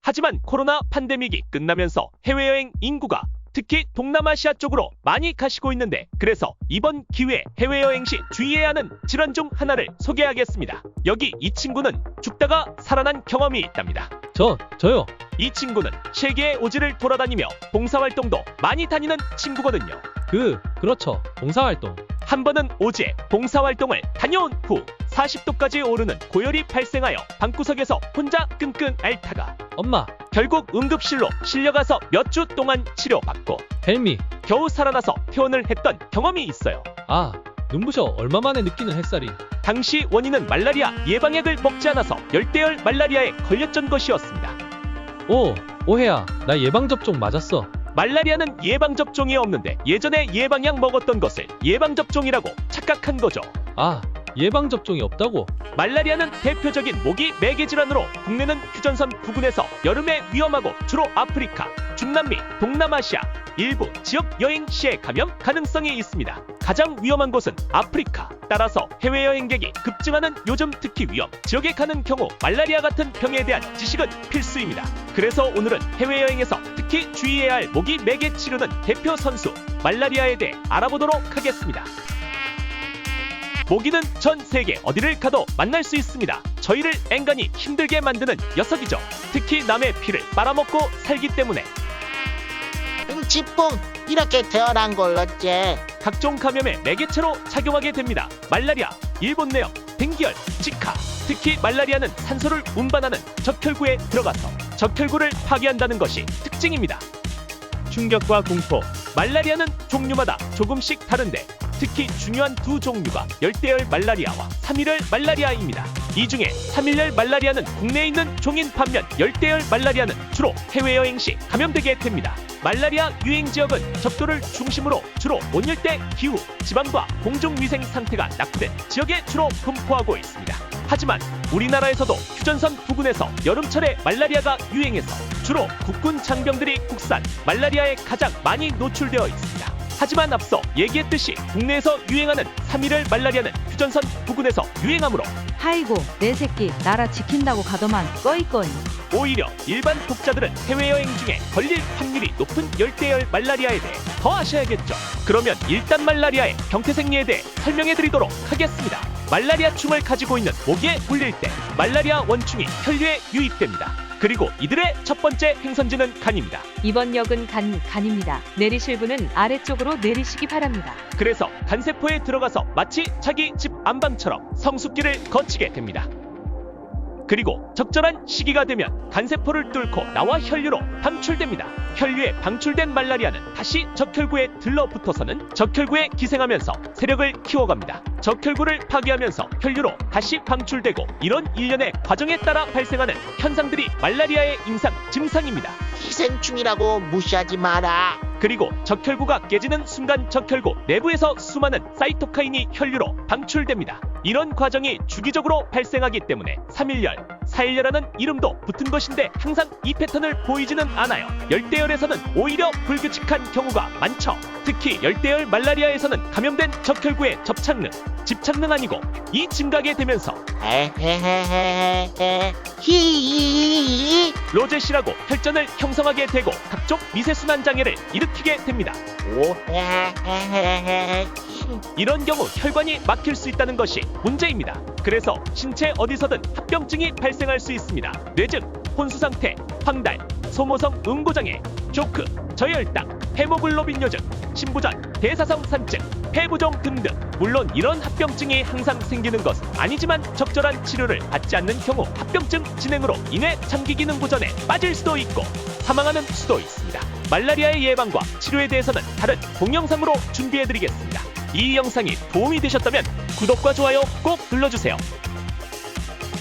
하지만 코로나 팬데믹이 끝나면서 해외여행 인구가 특히 동남아시아 쪽으로 많이 가시고 있는데, 그래서 이번 기회에 해외여행 시 주의해야 하는 질환 중 하나를 소개하겠습니다. 여기 이 친구는 죽다가 살아난 경험이 있답니다. 저요. 이 친구는 세계의 오지를 돌아다니며 봉사활동도 많이 다니는 친구거든요. 그렇죠. 봉사활동. 한 번은 오지에 봉사활동을 다녀온 후 40도까지 오르는 고열이 발생하여 방구석에서 혼자 끙끙 앓다가 엄마, 결국 응급실로 실려가서 몇 주 동안 치료받고 헬미. 겨우 살아나서 퇴원을 했던 경험이 있어요. 아, 눈부셔. 얼마 만에 느끼는 햇살이. 당시 원인은 말라리아 예방약을 먹지 않아서 열대열 말라리아에 걸렸던 것이었습니다. 오해야. 나 예방접종 맞았어. 말라리아는 예방접종이 없는데 예전에 예방약 먹었던 것을 예방접종이라고 착각한 거죠. 아, 예방접종이 없다고? 말라리아는 대표적인 모기 매개질환으로 국내는 휴전선 부근에서 여름에 위험하고 주로 아프리카, 중남미, 동남아시아 일부 지역 여행 시에 감염 가능성이 있습니다. 가장 위험한 곳은 아프리카. 따라서 해외여행객이 급증하는 요즘 특히 위험 지역에 가는 경우 말라리아 같은 병에 대한 지식은 필수입니다. 그래서 오늘은 해외여행에서 특히 주의해야 할 모기 매개 치료는 대표 선수 말라리아에 대해 알아보도록 하겠습니다. 모기는 전 세계 어디를 가도 만날 수 있습니다. 저희를 앵간히 힘들게 만드는 녀석이죠. 특히 남의 피를 빨아먹고 살기 때문에 응치뽕 이렇게 태어난 걸 어째? 각종 감염의 매개체로 작용하게 됩니다. 말라리아, 일본 내염, 댕기열, 지카. 특히 말라리아는 산소를 운반하는 적혈구에 들어가서 적혈구를 파괴한다는 것이 특징입니다. 충격과 공포. 말라리아는 종류마다 조금씩 다른데 특히 중요한 두 종류가 열대열 말라리아와 삼일열 말라리아입니다. 이 중에 삼일열 말라리아는 국내에 있는 종인 반면 열대열 말라리아는 주로 해외여행 시 감염되게 됩니다. 말라리아 유행 지역은 적도를 중심으로 주로 온열대 기후, 지방과 공중위생 상태가 낙후된 지역에 주로 분포하고 있습니다. 하지만 우리나라에서도 휴전선 부근에서 여름철에 말라리아가 유행해서 주로 국군 장병들이 국산 말라리아에 가장 많이 노출되어 있습니다. 하지만 앞서 얘기했듯이 국내에서 유행하는 삼일열 말라리아는 휴전선 부근에서 유행하므로 아이고 내 새끼 나라 지킨다고 가더만 꺼이꺼이. 오히려 일반 독자들은 해외여행 중에 걸릴 확률이 높은 열대열 말라리아에 대해 더 아셔야겠죠. 그러면 일단 말라리아의 병태생리에 대해 설명해드리도록 하겠습니다. 말라리아 충을 가지고 있는 모기에 물릴 때 말라리아 원충이 혈류에 유입됩니다. 그리고 이들의 첫 번째 행선지는 간입니다. 이번 역은 간입니다. 내리실 분은 아래쪽으로 내리시기 바랍니다. 그래서 간세포에 들어가서 마치 자기 집 안방처럼 성숙기를 거치게 됩니다. 그리고 적절한 시기가 되면 간세포를 뚫고 나와 혈류로 방출됩니다. 혈류에 방출된 말라리아는 다시 적혈구에 들러붙어서는 적혈구에 기생하면서 세력을 키워갑니다. 적혈구를 파괴하면서 혈류로 다시 방출되고 이런 일련의 과정에 따라 발생하는 현상들이 말라리아의 임상 증상입니다. 기생충이라고 무시하지 마라. 그리고 적혈구가 깨지는 순간 적혈구 내부에서 수많은 사이토카인이 혈류로 방출됩니다. 이런 과정이 주기적으로 발생하기 때문에 삼일열, 사일열이라는 이름도 붙은 것인데 항상 이 패턴을 보이지는 않아요. 열대열에서는 오히려 불규칙한 경우가 많죠. 특히 열대열 말라리아에서는 감염된 적혈구의 접착능, 집착능 아니고 이 증가하게 되면서 히히히히 로젯이라고 혈전을 형성하게 되고 각종 미세순환 장애를 일으키게 됩니다. 이런 경우 혈관이 막힐 수 있다는 것이 문제입니다. 그래서 신체 어디서든 합병증이 발생할 수 있습니다. 뇌증, 혼수상태, 황달, 소모성 응고장애, 쇼크, 저혈당, 헤모글로빈 요증, 신부전, 대사성산증, 폐부종 등등. 물론 이런 합병증이 항상 생기는 것은 아니지만 적절한 치료를 받지 않는 경우 합병증 진행으로 인해 장기 기능 보전에 빠질 수도 있고 사망하는 수도 있습니다. 말라리아의 예방과 치료에 대해서는 다른 동영상으로 준비해드리겠습니다. 이 영상이 도움이 되셨다면 구독과 좋아요 꼭 눌러주세요.